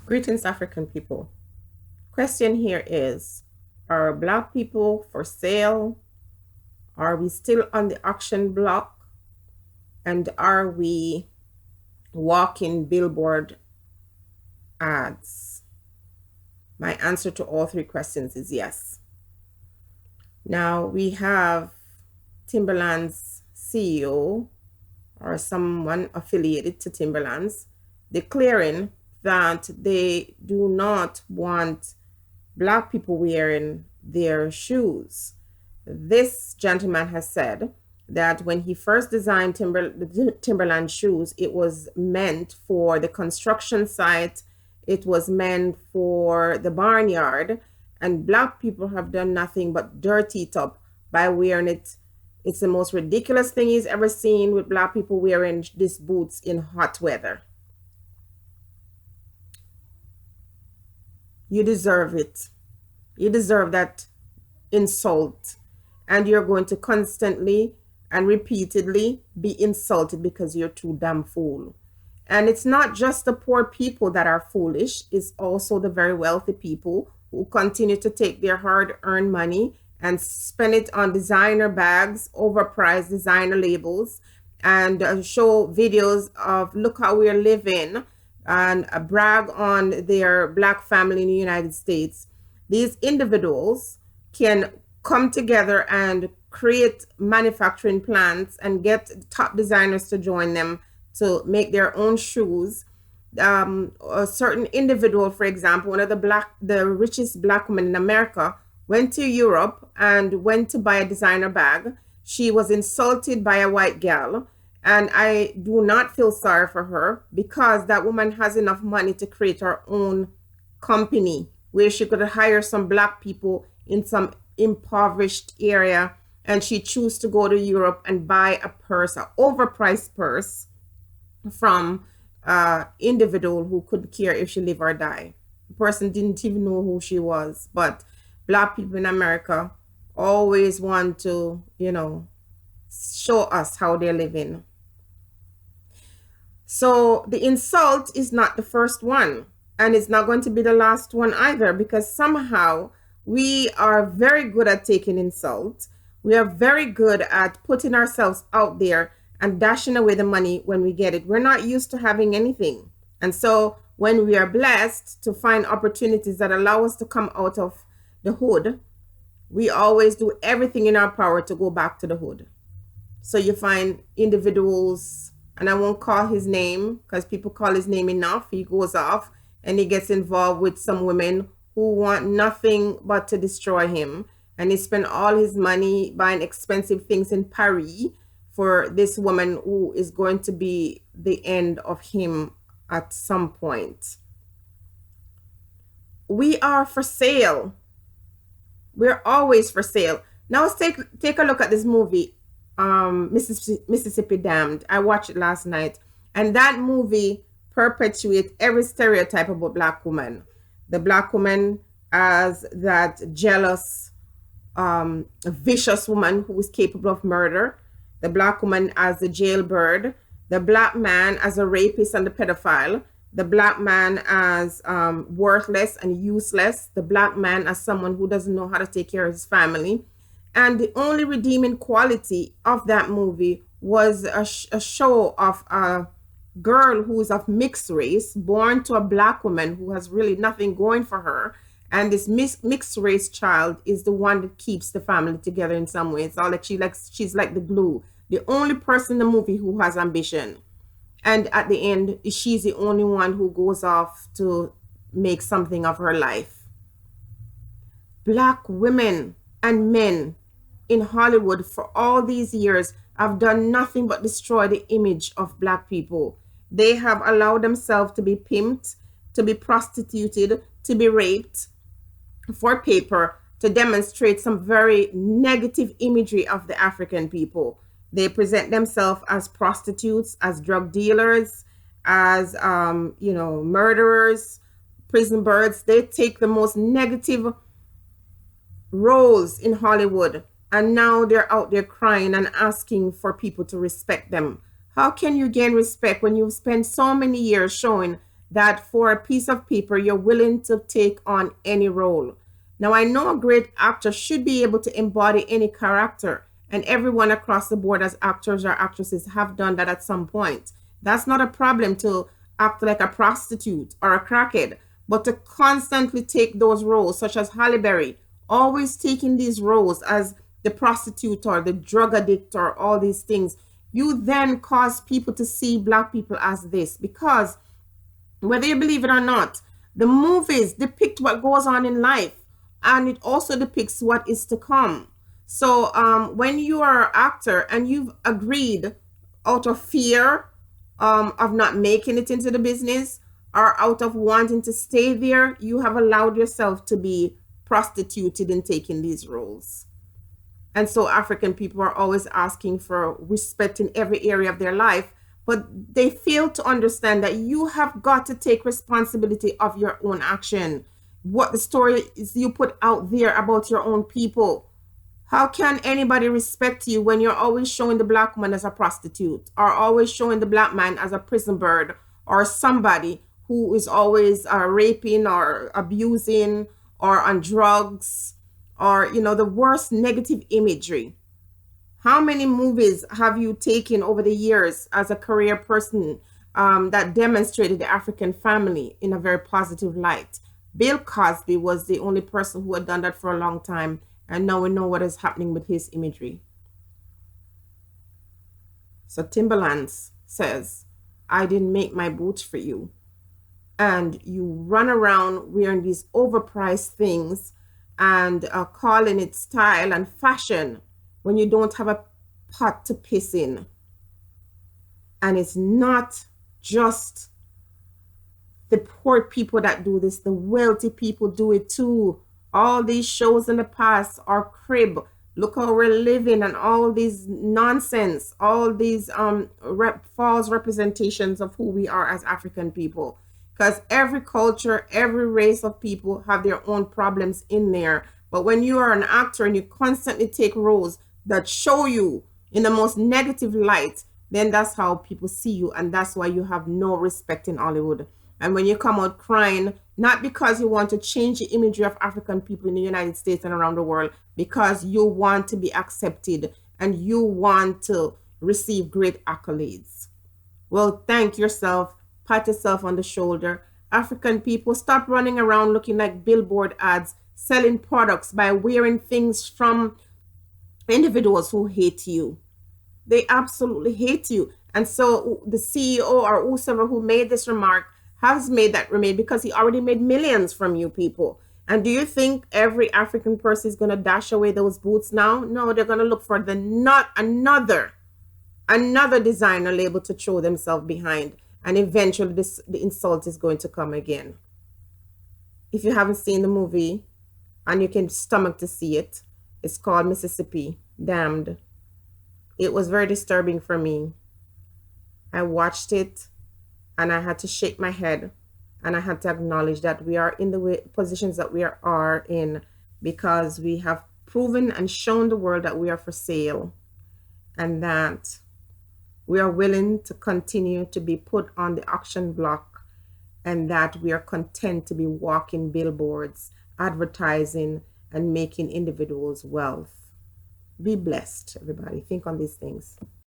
Greetings, African people. Question here is, are Black people for sale? Are we still on the auction block? And are we walking billboard ads? My answer to all three questions is yes. Now we have Timberland's CEO or someone affiliated to Timberland's declaring that they do not want Black people wearing their shoes. This gentleman has said that when he first designed Timberland shoes, it was meant for the construction site, it was meant for the barnyard, and Black people have done nothing but dirty it up by wearing it. It's the most ridiculous thing he's ever seen, with Black people wearing these boots in hot weather. You deserve it. You deserve that insult. And you're going to constantly and repeatedly be insulted because you're too damn fool. And it's not just the poor people that are foolish, it's also the very wealthy people who continue to take their hard-earned money and spend it on designer bags, overpriced designer labels, and show videos of look how we're living, and brag on their Black family in the United States. These individuals can come together and create manufacturing plants and get top designers to join them to make their own shoes. A certain individual, for example, one of the richest Black women in America, went to Europe and went to buy a designer bag. She was insulted by a white gal, and I do not feel sorry for her because that woman has enough money to create her own company where she could hire some Black people in some impoverished area, and she chose to go to Europe and buy a purse, an overpriced purse, from an individual who couldn't care if she live or die. The person didn't even know who she was. But Black people in America always want to, show us how they're living. So the insult is not the first one, and it's not going to be the last one either, because somehow we are very good at taking insults. We are very good at putting ourselves out there and dashing away the money when we get it. We're not used to having anything. And so when we are blessed to find opportunities that allow us to come out of the hood, we always do everything in our power to go back to the hood. So you find individuals, and I won't call his name because people call his name enough. He goes off and he gets involved with some women who want nothing but to destroy him. And he spent all his money buying expensive things in Paris for this woman who is going to be the end of him at some point. We are for sale. We're always for sale. Now let's take a look at this movie, Mississippi Damned. I watched it last night, and that movie perpetuates every stereotype about Black woman. The Black woman as that jealous, vicious woman who is capable of murder. The Black woman as the jailbird. The Black man as a rapist and a pedophile. The Black man as worthless and useless. The Black man as someone who doesn't know how to take care of his family. And the only redeeming quality of that movie was a show of a girl who is of mixed race, born to a Black woman who has really nothing going for her. And this mixed race child is the one that keeps the family together in some way. It's all like she's like the glue, the only person in the movie who has ambition. And at the end, she's the only one who goes off to make something of her life. Black women and men in Hollywood for all these years have done nothing but destroy the image of Black people. They have allowed themselves to be pimped, to be prostituted, to be raped for paper, to demonstrate some very negative imagery of the African people. They present themselves as prostitutes, as drug dealers, as murderers, prison birds. They take the most negative roles in Hollywood, and now they're out there crying and asking for people to respect them. How can you gain respect when you've spent so many years showing that for a piece of paper, you're willing to take on any role. Now, I know a great actor should be able to embody any character, and everyone across the board as actors or actresses have done that at some point. That's not a problem to act like a prostitute or a crackhead, but to constantly take those roles, such as Halle Berry, always taking these roles as the prostitute or the drug addict or all these things, you then cause people to see black people as this, because whether you believe it or not, the movies depict what goes on in life, and it also depicts what is to come. So when you are an actor and you've agreed out of fear of not making it into the business, or out of wanting to stay there, you have allowed yourself to be prostituted in taking these roles. And so African people are always asking for respect in every area of their life, but they fail to understand that you have got to take responsibility of your own action. What the story is you put out there about your own people. How can anybody respect you when you're always showing the black woman as a prostitute, or always showing the black man as a prison bird, or somebody who is always raping or abusing or on drugs, or the worst negative imagery? How many movies have you taken over the years as a career person that demonstrated the African family in a very positive light? Bill Cosby was the only person who had done that for a long time, and now we know what is happening with his imagery. So Timberland says, I didn't make my boots for you. And you run around wearing these overpriced things and calling it style and fashion when you don't have a pot to piss in. And it's not just the poor people that do this, the wealthy people do it too. All these shows in the past are crib. Look how we're living, and all these nonsense, all these false representations of who we are as African people. Because every culture, every race of people have their own problems in there. But when you are an actor and you constantly take roles that show you in the most negative light, then that's how people see you. And that's why you have no respect in Hollywood. And when you come out crying, not because you want to change the imagery of African people in the United States and around the world, because you want to be accepted and you want to receive great accolades. Well, thank yourself. Pat yourself on the shoulder. African people, stop running around looking like billboard ads, selling products by wearing things from individuals who hate you. They absolutely hate you. And so the CEO or whoever who made this remark has made that remark because he already made millions from you people. And do you think every African person is going to dash away those boots now? No, they're going to look for not another designer label to throw themselves behind. And eventually the insult is going to come again. If you haven't seen the movie and you can stomach to see it, it's called Mississippi Damned. It was very disturbing for me. I watched it and I had to shake my head, and I had to acknowledge that we are in the positions that we are in because we have proven and shown the world that we are for sale, and that we are willing to continue to be put on the auction block, and that we are content to be walking billboards, advertising, and making individuals wealth. Be blessed, everybody. Think on these things.